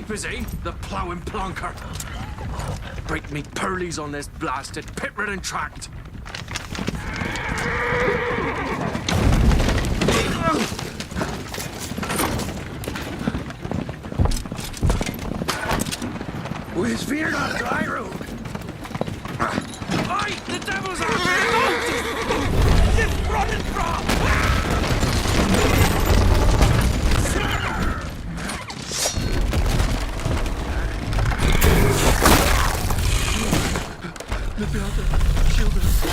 Sleep is he? The ploughing plonker. Break me pearlies on this blasted pit-ridden tract. With fear not dry road. Aye, the devil's after it! This running from! Look out there, shield us.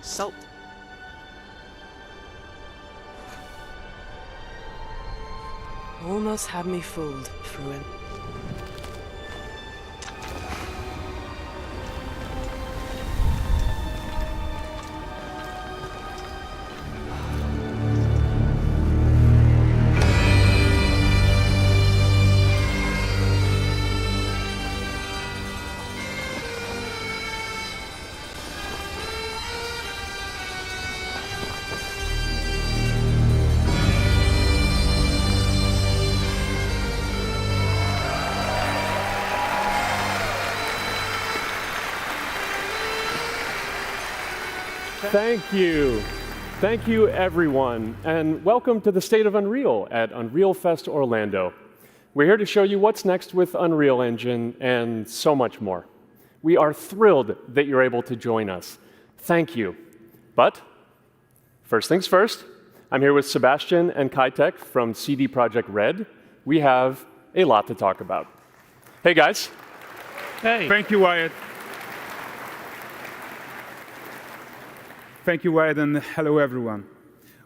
Salt. Almost had me fooled, Fruin. Thank you. Thank you, everyone, and welcome to the State of Unreal at Unreal Fest Orlando. We're here to show you what's next with Unreal Engine and so much more. We are thrilled that you're able to join us. Thank you. But first things first, I'm here with Sebastian and Kitek from CD Projekt Red. We have a lot to talk about. Hey, guys. Hey. Thank you, Wyatt. Thank you, Wyatt, and hello, everyone.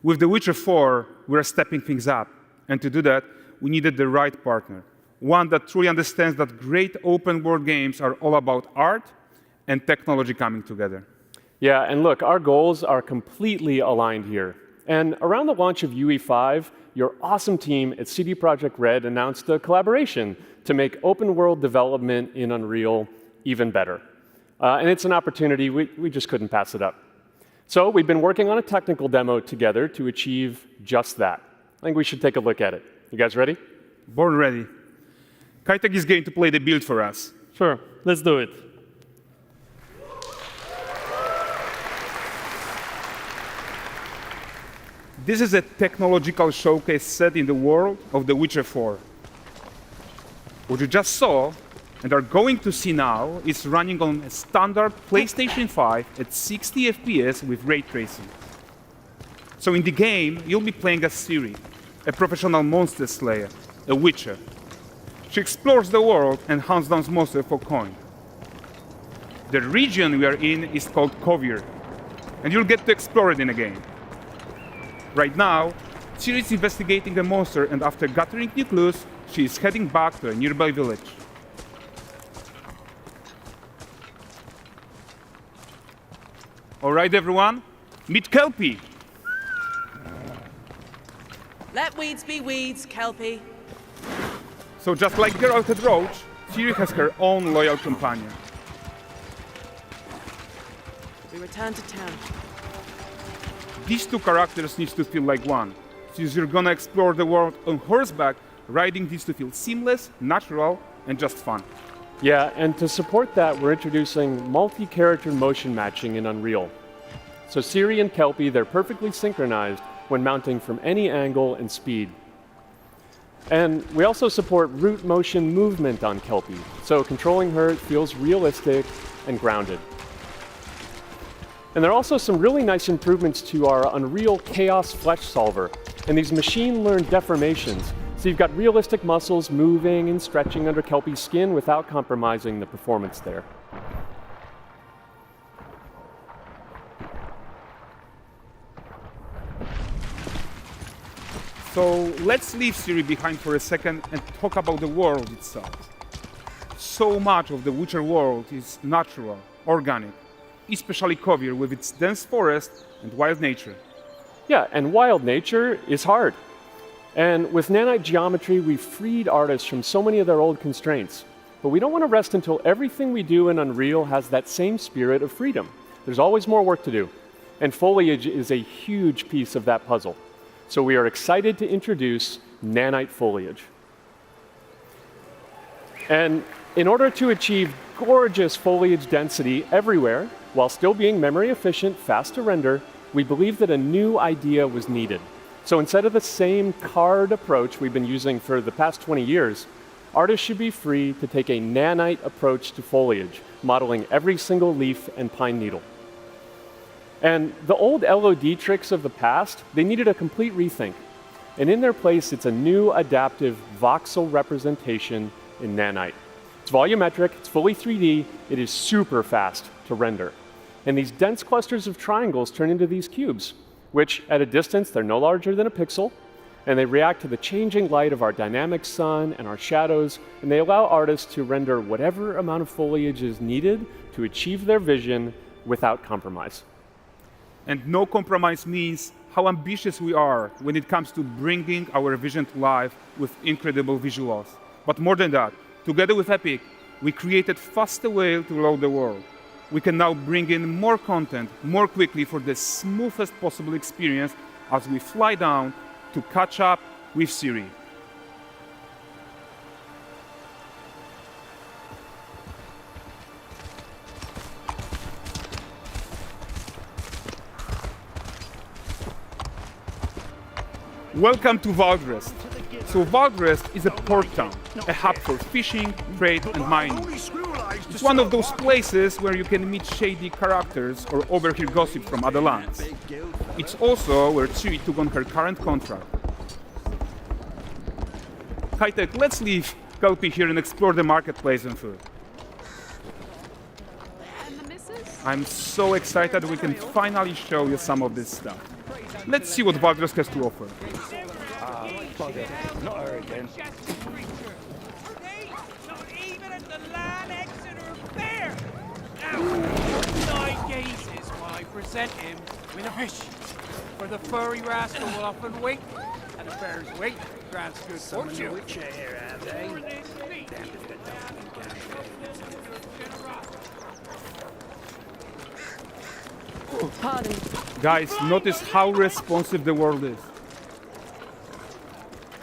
With The Witcher 4, we're stepping things up. And to do that, we needed the right partner, one that truly understands that great open-world games are all about art and technology coming together. Yeah, and look, our goals are completely aligned here. And around the launch of UE5, your awesome team at CD Projekt Red announced a collaboration to make open-world development in Unreal even better. And it's an opportunity, we just couldn't pass it up. So we've been working on a technical demo together to achieve just that. I think we should take a look at it. You guys ready? Born ready. Kitek is going to play the build for us. Sure, let's do it. This is a technological showcase set in the world of The Witcher 4. What you just saw and are going to see now is running on a standard PlayStation 5 at 60 FPS with ray tracing. So in the game, you'll be playing as Ciri, a professional monster slayer, a witcher. She explores the world and hunts down monsters for coin. The region we are in is called Kovir, and you'll get to explore it in a game. Right now, Ciri is investigating a monster, and after gathering new clues, she is heading back to a nearby village. All right, everyone, meet Kelpie. Let weeds be weeds, Kelpie. So just like Geralt and Roach, Ciri has her own loyal companion. We return to town. These two characters need to feel like one. Since you're gonna explore the world on horseback, riding needs to feel seamless, natural, and just fun. Yeah, and to support that, we're introducing multi-character motion matching in Unreal. So Ciri and Kelpie, they're perfectly synchronized when mounting from any angle and speed. And we also support root motion movement on Kelpie, so controlling her feels realistic and grounded. And there are also some really nice improvements to our Unreal Chaos Flesh Solver and these machine-learned deformations. So you've got realistic muscles moving and stretching under Kelpie's skin without compromising the performance there. So let's leave Siri behind for a second and talk about the world itself. So much of the Witcher world is natural, organic, especially Kovir with its dense forest and wild nature. Yeah, and wild nature is hard. And with nanite geometry, we've freed artists from so many of their old constraints. But we don't want to rest until everything we do in Unreal has that same spirit of freedom. There's always more work to do. And foliage is a huge piece of that puzzle. So we are excited to introduce nanite foliage. And in order to achieve gorgeous foliage density everywhere, while still being memory efficient, fast to render, we believe that a new idea was needed. So instead of the same card approach we've been using for the past 20 years, artists should be free to take a nanite approach to foliage, modeling every single leaf and pine needle. And the old LOD tricks of the past, they needed a complete rethink. And in their place, it's a new adaptive voxel representation in nanite. It's volumetric, it's fully 3D, it is super fast to render. And these dense clusters of triangles turn into these cubes, which at a distance, they're no larger than a pixel, and they react to the changing light of our dynamic sun and our shadows, and they allow artists to render whatever amount of foliage is needed to achieve their vision without compromise. And no compromise means how ambitious we are when it comes to bringing our vision to life with incredible visuals. But more than that, together with Epic, we created faster way to load the world. We can now bring in more content more quickly for the smoothest possible experience as we fly down to catch up with Siri. Welcome to Valdrest. So Valdrest is a port town, a hub for fishing, trade and mining. It's one of those places where you can meet shady characters or overhear gossip from other lands. It's also where Ciri took on her current contract. High-tech, let's leave Kelpie here and explore the marketplace and food. I'm so excited we can finally show you some of this stuff. Let's see what Valdrest has to offer. Not her again. Not even at the Land Exeter Fair! Now, 9 gazes while I present him with a fish. For the furry rascal will often wink, and a bear's weight grants good fortune. Pardon. Guys, notice how responsive the world is.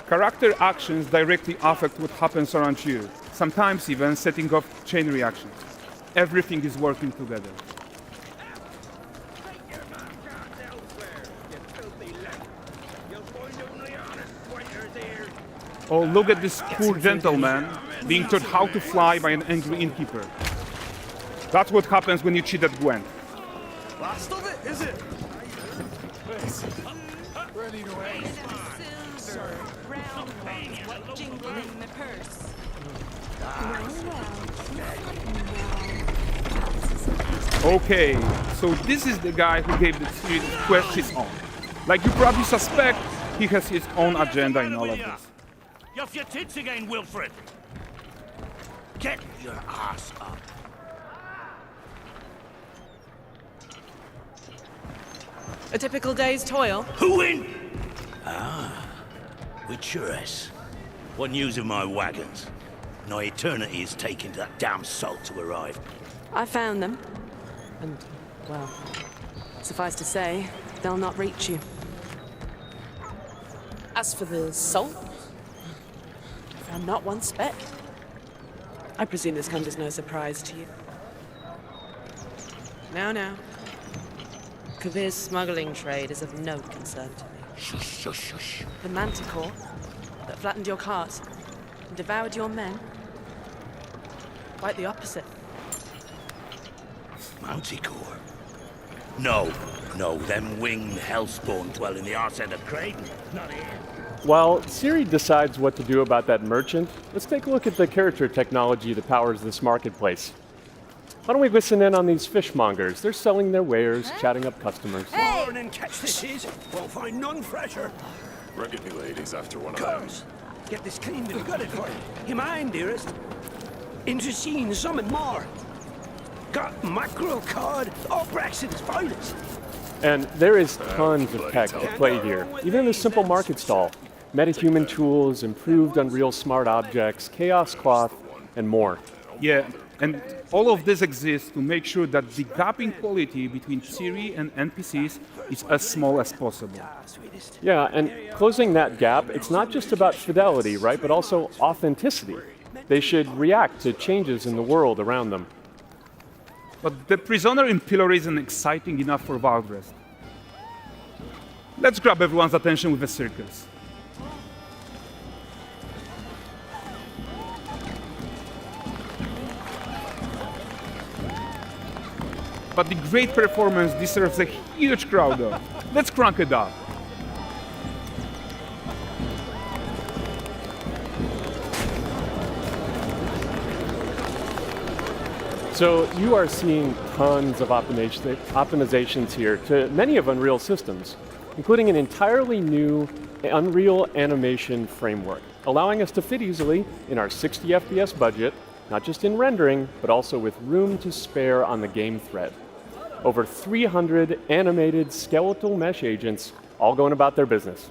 Character actions directly affect what happens around you, sometimes even setting off chain reactions. Everything is working together. Oh, look at this poor gentleman being taught how to fly by an angry innkeeper. That's what happens when you cheat at Gwent. Last of it, is it? Ready to aim. Jingling the purse. Okay, so this is the guy who gave the Ciri quest his own. Like you probably suspect, he has his own agenda in all of this. You off your tits again, Wilfred. Get your ass up. A typical day's toil. Who in? Witcheress. What news of my wagons? No eternity is taking that damn salt to arrive. I found them. And, well, suffice to say, they'll not reach you. As for the salt, I found not one speck. I presume this comes as no surprise to you. Now. Kovir's smuggling trade is of no concern to me. Shush, shush, shush. The Manticore, that flattened your cars and devoured your men. Quite the opposite. Manticore? No, them winged hellspawn dwell in the arse end of Creighton, not here. While Siri decides what to do about that merchant, let's take a look at the character technology that powers this marketplace. Why don't we listen in on these fishmongers? They're selling their wares, chatting up customers. Morning, catch this is. Won't find none fresher. Reckon me ladies after one of them. Course. Get this cleaned and gutted for you. You mind, dearest? Into seeing something more. Got mackerel, cod, all Brexit's finest. And there is tons of tech at play here, even in this simple market stall. Metahuman tools, improved Unreal smart objects, chaos cloth, and more. Yeah, and all of this exists to make sure that the gap in quality between Siri and NPCs is as small as possible. Yeah, and closing that gap, it's not just about fidelity, right, but also authenticity. They should react to changes in the world around them. But the prisoner in pillory isn't exciting enough for Valdrest. Let's grab everyone's attention with a circus. But the great performance deserves a huge crowd though. Let's crank it up. So you are seeing tons of optimizations here to many of Unreal's systems, including an entirely new Unreal animation framework, allowing us to fit easily in our 60 FPS budget, not just in rendering, but also with room to spare on the game thread. Over 300 animated skeletal mesh agents all going about their business.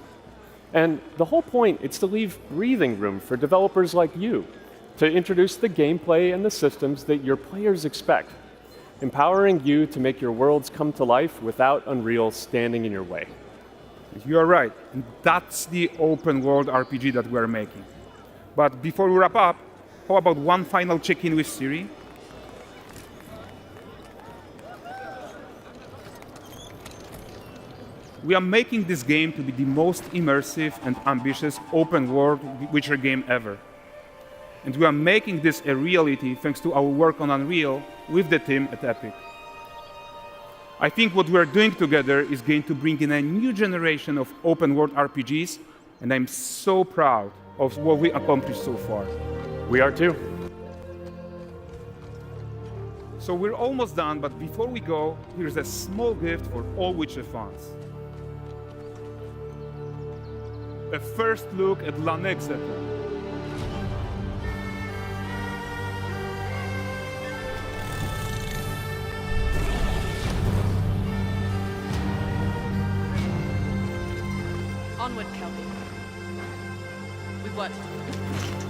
And the whole point is to leave breathing room for developers like you to introduce the gameplay and the systems that your players expect, empowering you to make your worlds come to life without Unreal standing in your way. You are right, and that's the open world RPG that we're making. But before we wrap up, how about one final check-in with Siri? We are making this game to be the most immersive and ambitious open world Witcher game ever. And we are making this a reality thanks to our work on Unreal with the team at Epic. I think what we're doing together is going to bring in a new generation of open world RPGs, and I'm so proud of what we accomplished so far. We are too. So we're almost done, but before we go, here's a small gift for all Witcher fans. A first look at Lanexeter. Onward, Kelby. We've worked.